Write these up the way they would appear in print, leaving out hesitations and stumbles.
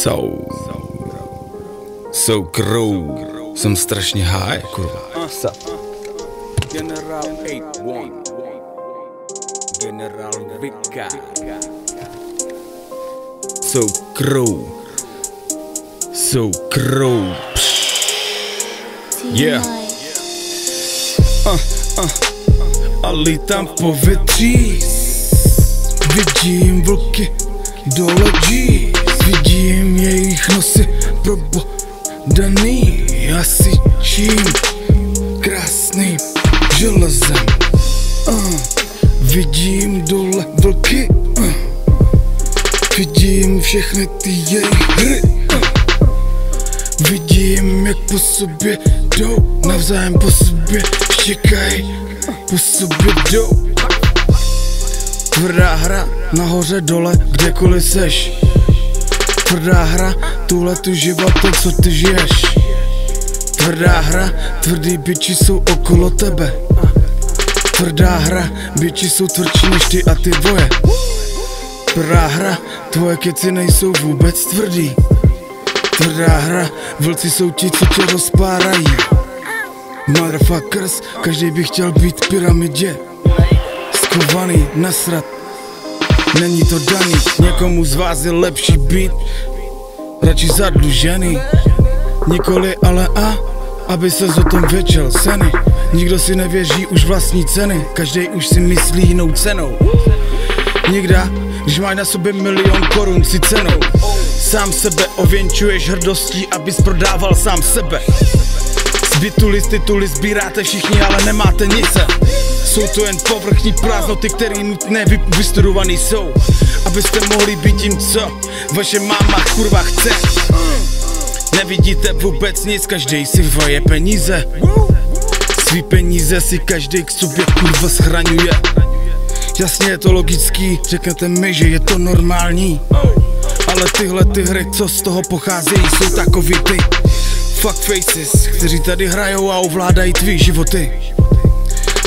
So Crow. Jsem strašně high, kurva. General 8-1 General Vika. So Crow. Yeah. A lítám v povětří. Vidím vlky dole G. Vidím jejich nosy probodaný. Asi čím krásným železem. Vidím dole vlky. Vidím všechny ty jejich hry. Vidím, jak po sobě jdou, navzájem po sobě štěkají, po sobě jdou. Tvrdá hra, nahoře dole, kdekoliv seš. Tvrdá hra, tuhle tu životu, co ty žiješ. Tvrdá hra, tvrdý biči jsou okolo tebe. Tvrdá hra, biči jsou tvrdší než ty a ty tvoje. Tvrdá hra, tvoje keci nejsou vůbec tvrdý. Tvrdá hra, vlci jsou ti, co tě rozpárají. Motherfuckers, každý by chtěl být v pyramidě. Skovaný, nasrat, není to daný. Někomu z vás je lepší být radši zadlužený. Nikoli ale aby se o tom věděl seny. Nikdo si nevěří už vlastní ceny, každý už si myslí jinou cenou. Nikdo, když máš na sobě 1 000 000 korun si cenou. Sám sebe ověnčuješ hrdostí, abys prodával sám sebe. Z tituly sbíráte všichni, ale nemáte nic. Jsou to jen povrchní prázdnoty, které nutné vystudovaný jsou, abyste mohli být tím, co vaše máma kurva chce. Nevidíte vůbec nic, každý si svoje peníze. Svý peníze si každý k sobě kurva schraňuje. Jasně je to logický, řeknete mi, že je to normální. Ale tyhle ty hry, co z toho pocházejí, jsou takový ty fuckfaces, kteří tady hrajou a ovládají tvý životy.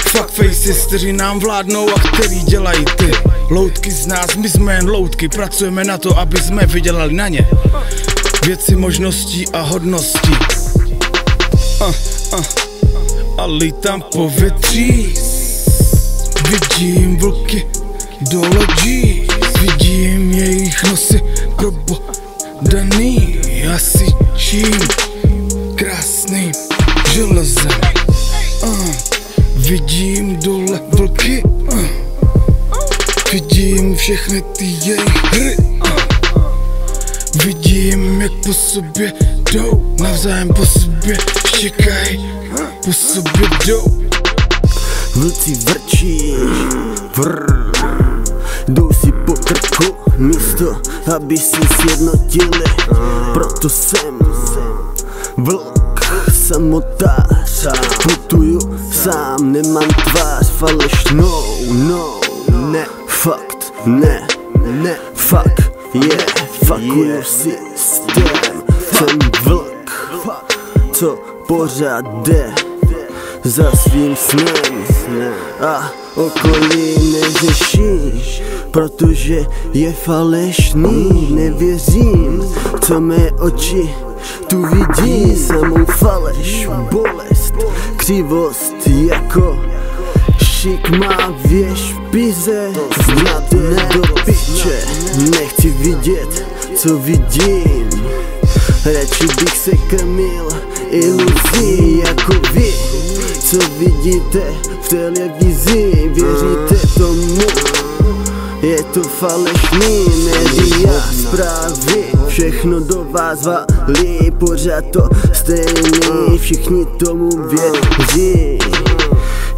Fuckfaces, kteří nám vládnou a kteří dělají ty loutky z nás, my jsme jen loutky, pracujeme na to, aby jsme vydělali na ně věci, možností a hodností. A lítám v povětří. Vidím vlky dole G. Vidím jejich nosy probodaný. Asi čím krásným železem. Vidím dole vlky. Vidím všechny ty jejich hry. Vidím, jak po sobě jdou, navzájem po sobě štěkají, po sobě jdou. Vlci vrčí, jdou si po krku, místo, aby se sjednotili. Proto jsem vlk, samotář. Putuju sám, nemám tvář falešnou, ne, fakt, ne, fuck, fuckuju systém. Jsem vlk, co pořád jde za svým snem a okolí neřešíš, protože je falešný. Nevěřím, co mé oči tu vidí, samou faleš, bolest, křivost jako šikmá věž pize. Znáte do piče, nechci vidět, co vidím. Radši bych se krmil iluzí jako vy, co vidíte v televizi. Věříte tomu? Je to falešný, média, zprávy, všechno do vás valí, pořád to stejný, všichni tomu věří.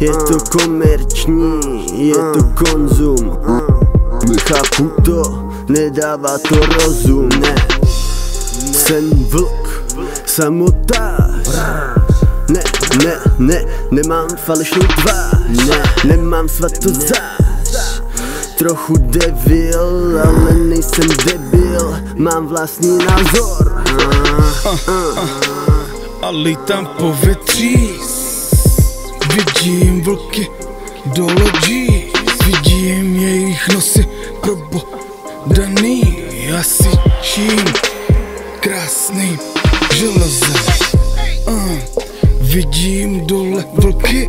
Je to komerční, je to konzum, chápu to, nedává to rozum, ne. Jsem vlk, samotář. Nemám falešnou tvář, nemám svatozář. Trochu devil, ale nejsem debil, mám vlastní názor. A lítám v povětří. Vidím vlky dole G. Vidím jejich nosy probodaný. Asi čím těsným železem. Vidím dole vlky,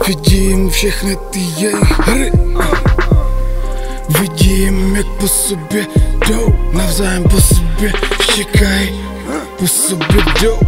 vidím všechny ty jejich hry, vidím, jak po sobě jdou, navzájem po sobě štěkají, po sobě jdou.